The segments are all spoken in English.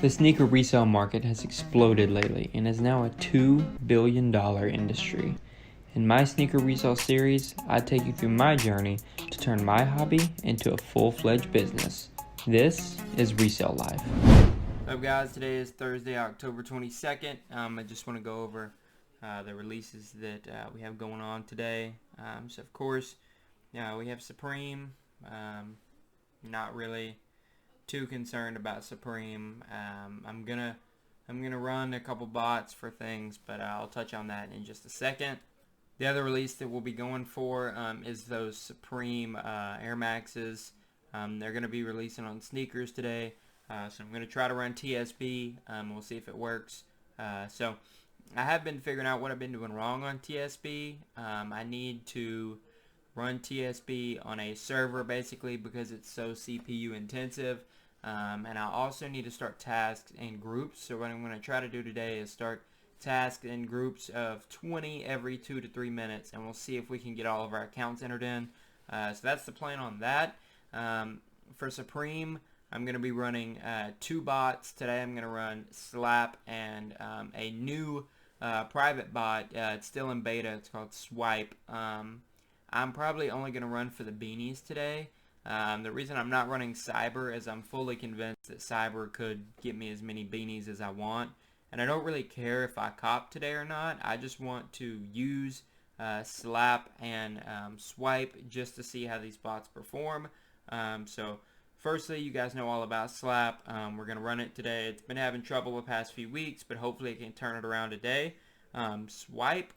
The sneaker resale market has exploded lately and is now a $2 billion industry. In my sneaker resale series, I take you through my journey to turn my hobby into a full-fledged business. This is Resell Life. What's up guys, today is Thursday, October 22nd. I just want to go over the releases that we have going on today. So of course, we have Supreme. Not really too concerned about Supreme. I'm gonna run a couple bots for things, but I'll touch on that in just a second. The other release that we'll be going for is those Supreme Air Maxes. They're gonna be releasing on sneakers today, so I'm gonna try to run TSB. We'll see if it works. So I have been figuring out what I've been doing wrong on TSB. I need to run TSB on a server basically because it's so CPU intensive. And I also need to start tasks in groups. So what I'm going to try to do today is start tasks in groups of 20 every 2 to 3 minutes, and we'll see if we can get all of our accounts entered in. So that's the plan on that. For Supreme, I'm going to be running 2 bots. Today I'm going to run Slap and a new private bot. It's still in beta. It's called Swipe. I'm probably only going to run for the beanies today. The reason I'm not running Cyber is I'm fully convinced that Cyber could get me as many beanies as I want. And I don't really care if I cop today or not. I just want to use Slap and Swipe just to see how these bots perform. So firstly, you guys know all about Slap. We're going to run it today. It's been having trouble the past few weeks, but hopefully it can turn it around today. Swipe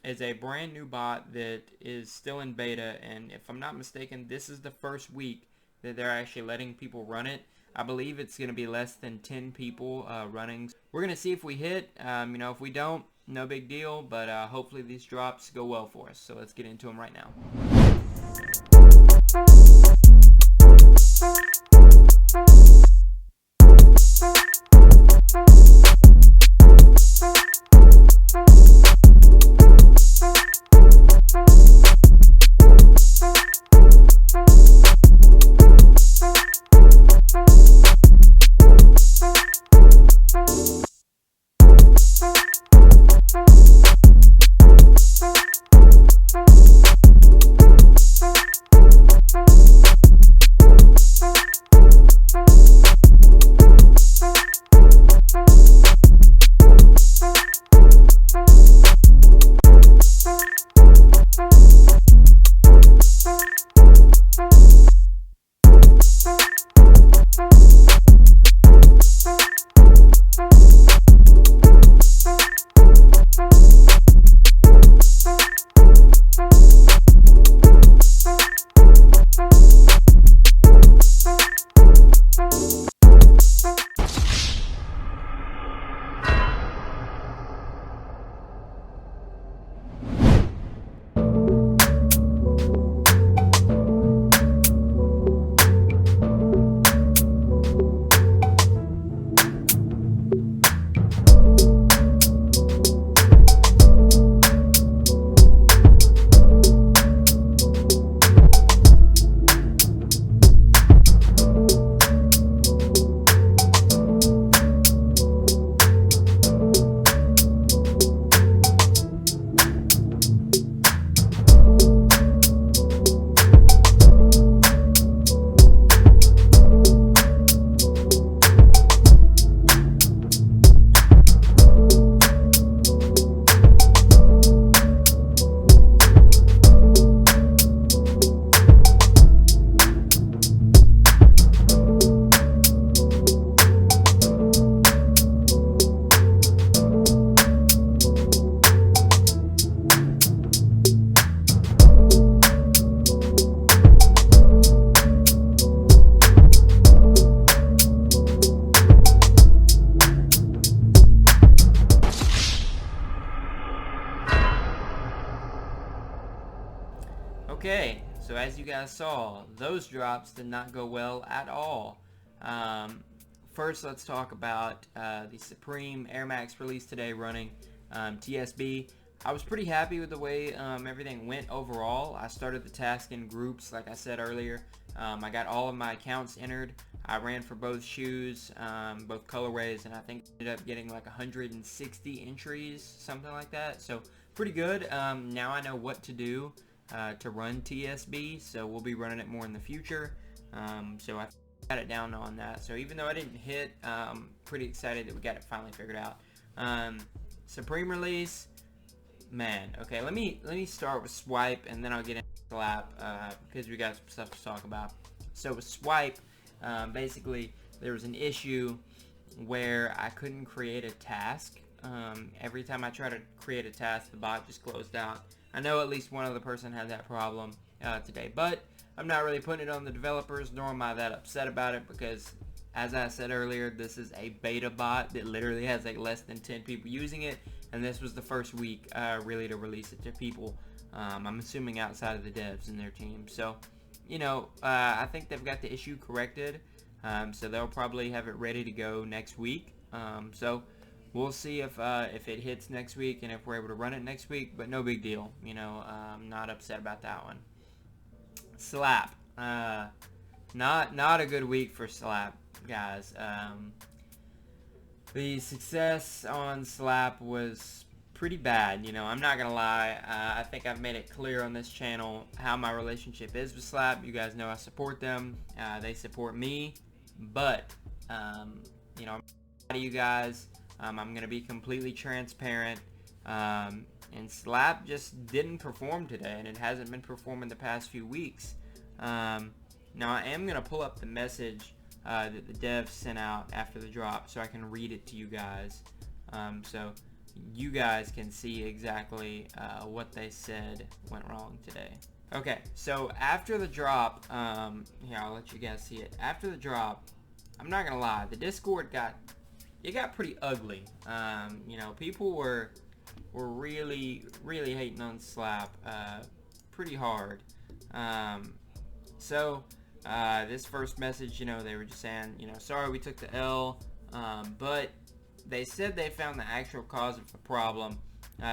is a brand new bot that is still in beta, and if I'm not mistaken, this is the first week that they're actually letting people run it. I believe it's going to be less than 10 people running. We're going to see if we hit. If we don't, no big deal, but hopefully these drops go well for us. So let's get into them right now. Okay, so as you guys saw, those drops did not go well at all. First, let's talk about the Supreme Air Max release today running TSB. I was pretty happy with the way everything went overall. I started the task in groups, like I said earlier. I got all of my accounts entered. I ran for both shoes, both colorways, and I think ended up getting like 160 entries, something like that. So pretty good. Now I know what to do to run TSB, so we'll be running it more in the future. So I got it down on that. So even though I didn't hit, pretty excited that we got it finally figured out. Supreme release, man. Okay, let me start with Swipe, and then I'll get into Slap because we got some stuff to talk about. So with Swipe, basically there was an issue where I couldn't create a task. Every time I tried to create a task, the bot just closed out. I know at least one other person had that problem today, but I'm not really putting it on the developers, nor am I that upset about it, because as I said earlier, this is a beta bot that literally has like less than 10 people using it, and this was the first week really to release it to people. I'm assuming outside of the devs and their team. So, you know, I think they've got the issue corrected, so they'll probably have it ready to go next week. So we'll see if it hits next week and if we're able to run it next week, but no big deal. You know, I'm not upset about that one. Slap, not a good week for Slap, guys. The success on Slap was pretty bad. You know, I'm not gonna lie. I think I've made it clear on this channel how my relationship is with Slap. You guys know I support them. They support me, but you know, to you guys, I'm gonna be completely transparent. And Slap just didn't perform today, and it hasn't been performing the past few weeks. Now I am going to pull up the message that the devs sent out after the drop so I can read it to you guys, so you guys can see exactly what they said went wrong today. Okay, so after the drop, here, I'll let you guys see it. After the drop, I'm not going to lie, the Discord got pretty ugly. You know, people were really hating on Slap pretty hard. So this first message, you know, they were just saying, you know, sorry we took the L, but they said they found the actual cause of the problem.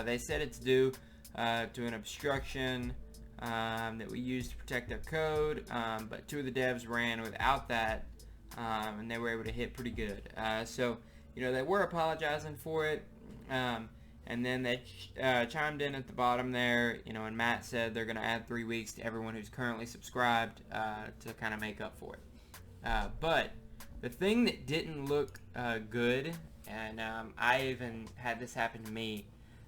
They said it's due to an obstruction that we used to protect their code, but two of the devs ran without that, and they were able to hit pretty good. So, you know, they were apologizing for it. And then they chimed in at the bottom there, you know, and Matt said they're going to add 3 weeks to everyone who's currently subscribed to kind of make up for it. But the thing that didn't look good, and I even had this happen to me,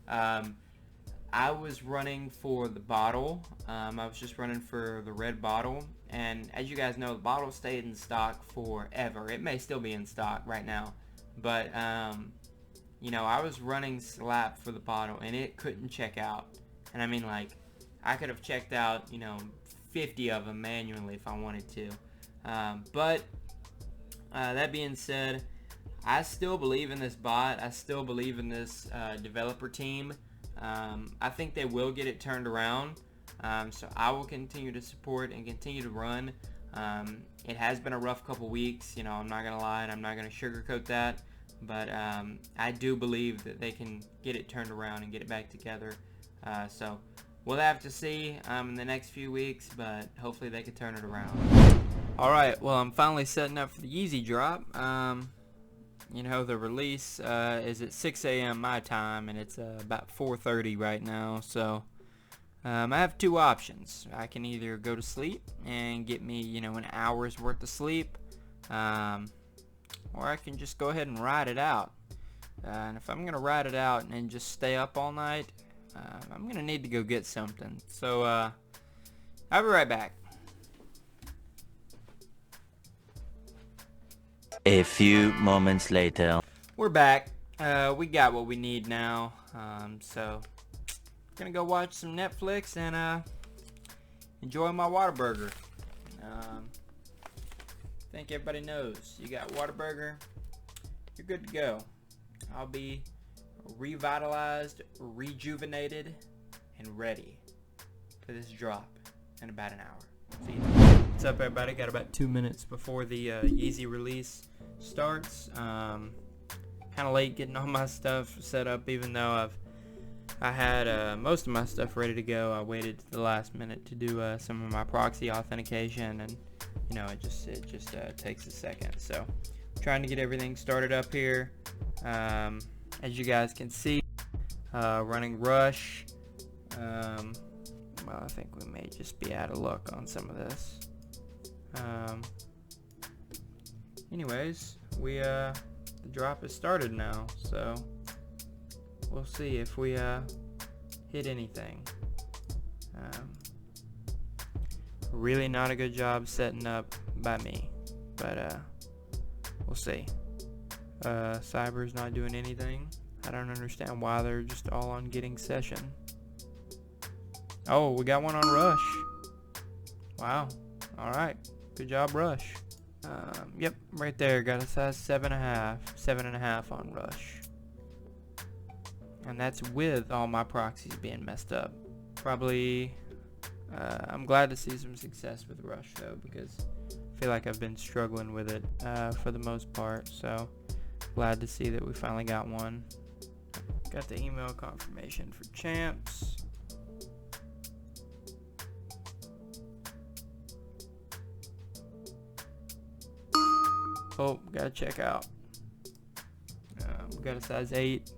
I was running for the bottle. I was just running for the red bottle. And as you guys know, the bottle stayed in stock forever. It may still be in stock right now. But you know, I was running Slap for the bottle, and it couldn't check out. And I mean, like, I could have checked out, you know, 50 of them manually if I wanted to. But that being said, I still believe in this bot. I still believe in this developer team. I think they will get it turned around. So I will continue to support and continue to run. It has been a rough couple weeks, you know, I'm not going to lie, and I'm not going to sugarcoat that. But I do believe that they can get it turned around and get it back together. So we'll have to see in the next few weeks, but hopefully they can turn it around. Alright, well, I'm finally setting up for the Yeezy drop. You know, the release is at 6 a.m. my time, and it's about 4:30 right now. So I have two options. I can either go to sleep and get me, you know, an hour's worth of sleep, or I can just go ahead and ride it out. And if I'm going to ride it out and just stay up all night, I'm going to need to go get something. So I'll be right back. A few moments later. We're back. We got what we need now. So I'm going to go watch some Netflix and enjoy my Whataburger. I think everybody knows you got Whataburger, you're good to go. I'll be revitalized, rejuvenated, and ready for this drop in about an hour. See you. What's up, everybody? Got about 2 minutes before the Yeezy release starts. Kind of late getting all my stuff set up, even though I had most of my stuff ready to go. I waited to the last minute to do some of my proxy authentication and, you know, it just takes a second. So trying to get everything started up here. As you guys can see, running Rush. Well, I think we may just be out of luck on some of this. Anyways, the drop has started now, so we'll see if we hit anything. Really not a good job setting up by me, but we'll see. Cyber's not doing anything. I don't understand why they're just all on getting session. Oh, we got one on Rush. Wow. Alright. Good job, Rush. Yep, right there. Got a size 7.5 on Rush. And that's with all my proxies being messed up. Probably, I'm glad to see some success with Rush though, because I feel like I've been struggling with it for the most part. So glad to see that we finally got one. Got the email confirmation for champs. Oh, gotta check out. We got a size 8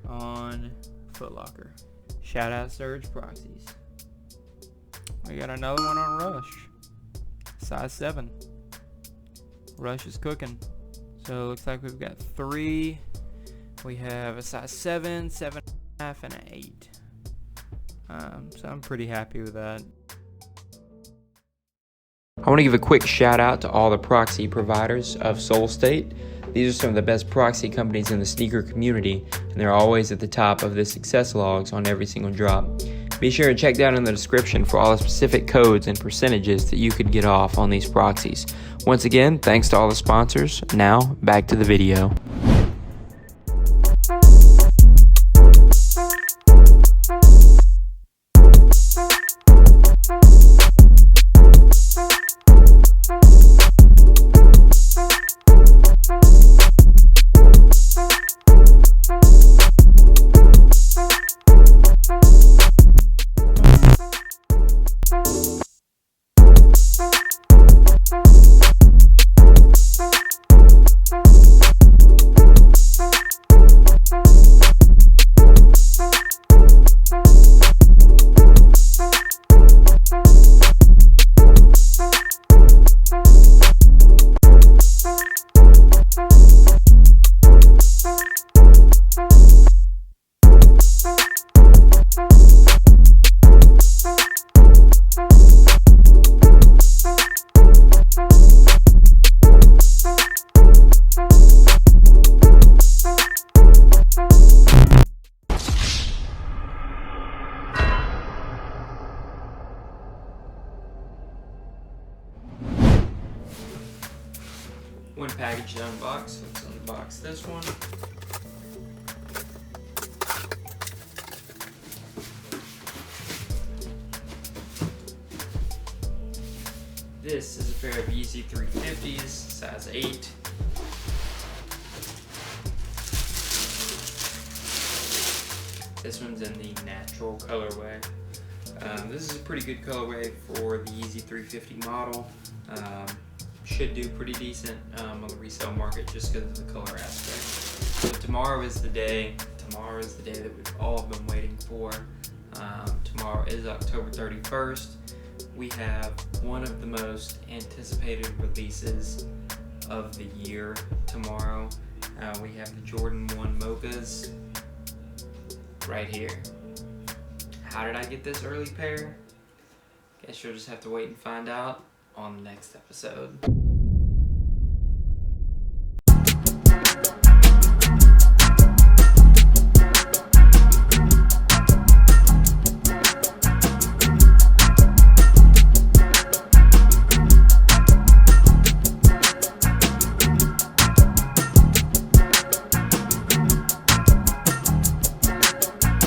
on Foot Locker. Shout out Surge Proxies. We got another one on Rush. Size 7. Rush is cooking. So it looks like we've got 3. We have a size 7, 7.5, and an 8. So I'm pretty happy with that. I want to give a quick shout out to all the proxy providers of SoulState. These are some of the best proxy companies in the sneaker community, and they're always at the top of the success logs on every single drop. Be sure to check down in the description for all the specific codes and percentages that you could get off on these proxies. Once again, thanks to all the sponsors. Now, back to the video. One package to unbox. Let's unbox this one. This is a pair of Yeezy 350s, size 8. This one's in the natural colorway. This is a pretty good colorway for the Yeezy 350 model. Should do pretty decent on the resale market just because of the color aspect. So tomorrow is the day. Tomorrow is the day that we've all been waiting for. Tomorrow is October 31st. We have one of the most anticipated releases of the year tomorrow. We have the Jordan 1 Mochas right here. How did I get this early pair? Guess you'll just have to wait and find out on the next episode.